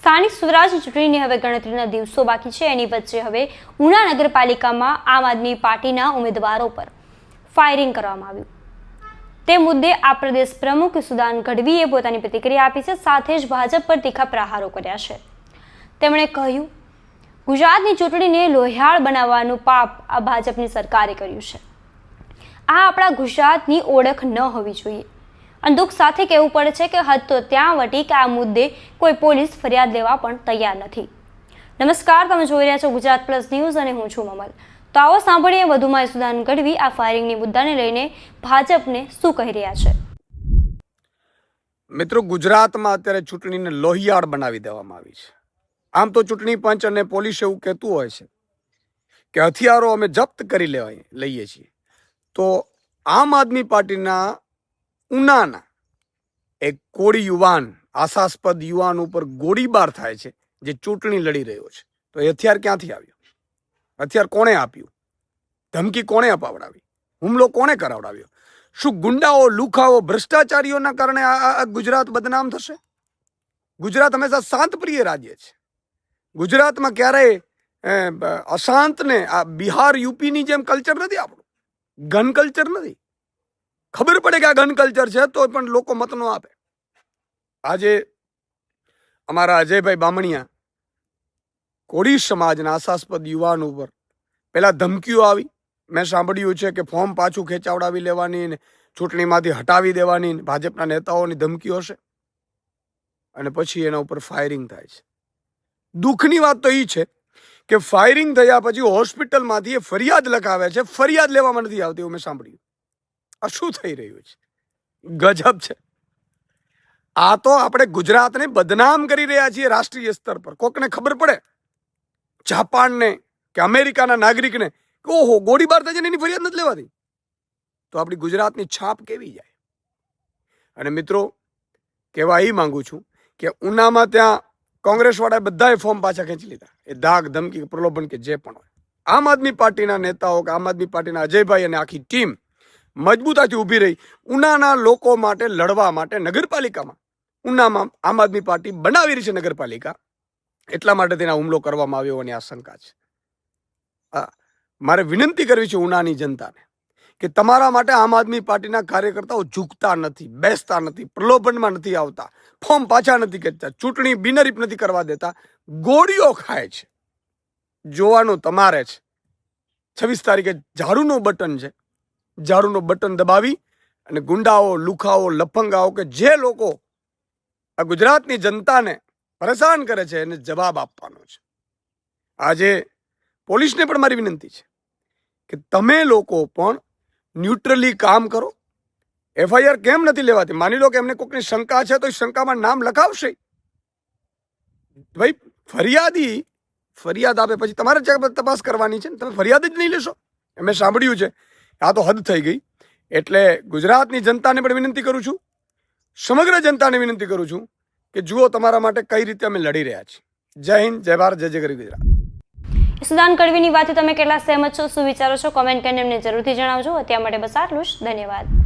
સ્થાનિક સ્વરાજની ચૂંટણીની હવે ગણતરીના દિવસો બાકી છે। એની વચ્ચે હવે ઉના નગરપાલિકામાં આમ આદમી પાર્ટીના ઉમેદવારો પર ફાયરિંગ કરવામાં આવ્યું। તે મુદ્દે આ પ્રદેશ પ્રમુખ સુદાન ગઢવીએ પોતાની પ્રતિક્રિયા આપી છે। સાથે જ ભાજપ પર તીખા પ્રહારો કર્યા છે। તેમણે કહ્યું, ગુજરાતની ચૂંટણીને લોહિયાળ બનાવવાનું પાપ આ ભાજપની સરકારે કર્યું છે। આ આપણા ગુજરાતની ઓળખ ન હોવી જોઈએ। અને દુઃખ સાથે કહેવું પડે છે કે હદ તો ત્યાં વટી કે આ મુદ્દે કોઈ પોલીસ ફરિયાદ લેવા પણ તૈયાર નથી। નમસ્કાર, તમે જોઈ રહ્યા છો ગુજરાત પ્લસ ન્યૂઝ અને હું છું મમલ। તો આવો સાંભળીએ વધુમાં સુદાન ગઢવી આ ફાયરિંગની મુદ્દાને લઈને ભાજપને શું કહી રહ્યા છે। મિત્રો, ગુજરાતમાં અત્યારે ચૂંટણીને લોહિયાળ બનાવી દેવામાં આવી છે। આમ તો ચૂંટણી પંચ અને પોલીસ એવું કહેતું હોય છે કે હથિયારો અમે જપ્ત કરી લઈએ છીએ, તો આમ આદમી પાર્ટીના ઉનાના એક કોળી યુવાન, આશાસ્પદ યુવાન ઉપર ગોળીબાર થાય છે જે ચૂંટણી લડી રહ્યો છે, તો એ હથિયાર ક્યાંથી આવ્યું? હથિયાર કોણે આપ્યું? ધમકી કોણે અપાવડાવી? હુમલો કોણે કરાવડાવ્યો? શું ગુંડાઓ, લુખાઓ, ભ્રષ્ટાચારીઓના કારણે આ ગુજરાત બદનામ થશે? ગુજરાત હંમેશા શાંતપ્રિય રાજ્ય છે। ગુજરાતમાં ક્યારેય અશાંતને આ બિહાર, યુપીની જેમ કલ્ચર નથી આપણું, ગન કલ્ચર નથી। ખબર પડે કે આ ગન કલ્ચર છે તો પણ લોકો મત ન આપે। આજે અમારા અજયભાઈ બામણિયા કોળી સમાજના આશાસ્પદ યુવાન ઉપર પહેલા ધમકીઓ આવી, મેં સાંભળ્યું છે કે ફોર્મ પાછું ખેંચાવડાવી લેવાની ને ચૂંટણીમાંથી હટાવી દેવાની ભાજપના નેતાઓની ધમકીઓ છે, અને પછી એના ઉપર ફાયરિંગ થાય છે। દુઃખની વાત તો એ છે કે ફાયરિંગ થયા પછી હોસ્પિટલમાંથી એ ફરિયાદ લખાવે છે, ફરિયાદ લેવામાં નથી આવતી એવું મેં સાંભળ્યું। આ શું થઈ રહ્યું છે? ગજબ છે। આ તો આપણે ગુજરાતને બદનામ કરી રહ્યા છીએ રાષ્ટ્રીય સ્તર પર। કોકને ખબર પડે, જાપાનને કે અમેરિકાના નાગરિકને કે ઓહો ગોળીબાર થાય છે ને એની ફરિયાદ નથી લેવાતી, તો આપણી ગુજરાતની છાપ કેવી જાય? અને મિત્રો, કહેવા એ માંગુ છું કે ઉનામાં ત્યાં કોંગ્રેસવાળાએ બધાએ ફોર્મ પાછા ખેંચી લીધા। એ ધાક, ધમકી, પ્રલોભન કે જે પણ હોય, આમ આદમી પાર્ટીના નેતાઓ કે આમ આદમી પાર્ટીના અજયભાઈ અને આખી ટીમ મજબૂતાથી ઊભી રહી ઉનાના લોકો માટે લડવા માટે નગરપાલિકામાં ઉનામાં આમ આદમી પાર્ટી બનાવી રહી છે નગરપાલિકા, એટલા માટે તેના હુમલો કરવામાં આવ્યો હોવાની આશંકા છે। મારે વિનંતી કરવી છે ઉનાની જનતાને કે તમારા માટે આમ આદમી પાર્ટીના કાર્યકર્તાઓ ઝૂકતા નથી, બેસતા નથી, પ્રલોભનમાં નથી આવતા, ફોર્મ પાછા નથી ખેંચતા, ચૂંટણી બિનહરીફ નથી કરવા દેતા, ગોળીઓ ખાય છે। જોવાનું તમારે છે। 26 તારીખે ઝાડુનું બટન છે, ઝાડુનું બટન દબાવી અને ગુંડાઓ, લુખાઓ, લફંગાઓ કે જે લોકો આ ગુજરાતની જનતાને પરેશાન કરે છે એને જવાબ આપવાનો છે। આજે પોલીસને પણ મારી વિનંતી છે કે તમે લોકો પણ ન્યુટ્રલી કામ કરો। એફઆઈઆર કેમ નથી લેવાતી? માની લો કે એમને કોઈકની શંકા છે તો એ શંકામાં નામ લખાવશે ભાઈ। ફરિયાદ આપે પછી તમારે તપાસ કરવાની છે ને, તમે ફરિયાદ જ નહીં લેશો? મેં સાંભળ્યું છે, આ તો હદ થઈ ગઈ। એટલે ગુજરાતની જનતાને પણ વિનંતી કરું છું, સમગ્ર જનતાને વિનંતી કરું છું કે જુઓ તમારા માટે કઈ રીતે અમે લડી રહ્યા છીએ। જય હિન્દ, જય ભારત, જય જય ગરી ગુજરાત। સુદાન ગઢવીની વાતથી તમે કેટલા સહેમત છો, શું વિચારો છો? કોમેન્ટ કરીને એમને જરૂરથી જણાવજો। અત્યાર માટે બસ આટલું જ। ધન્યવાદ।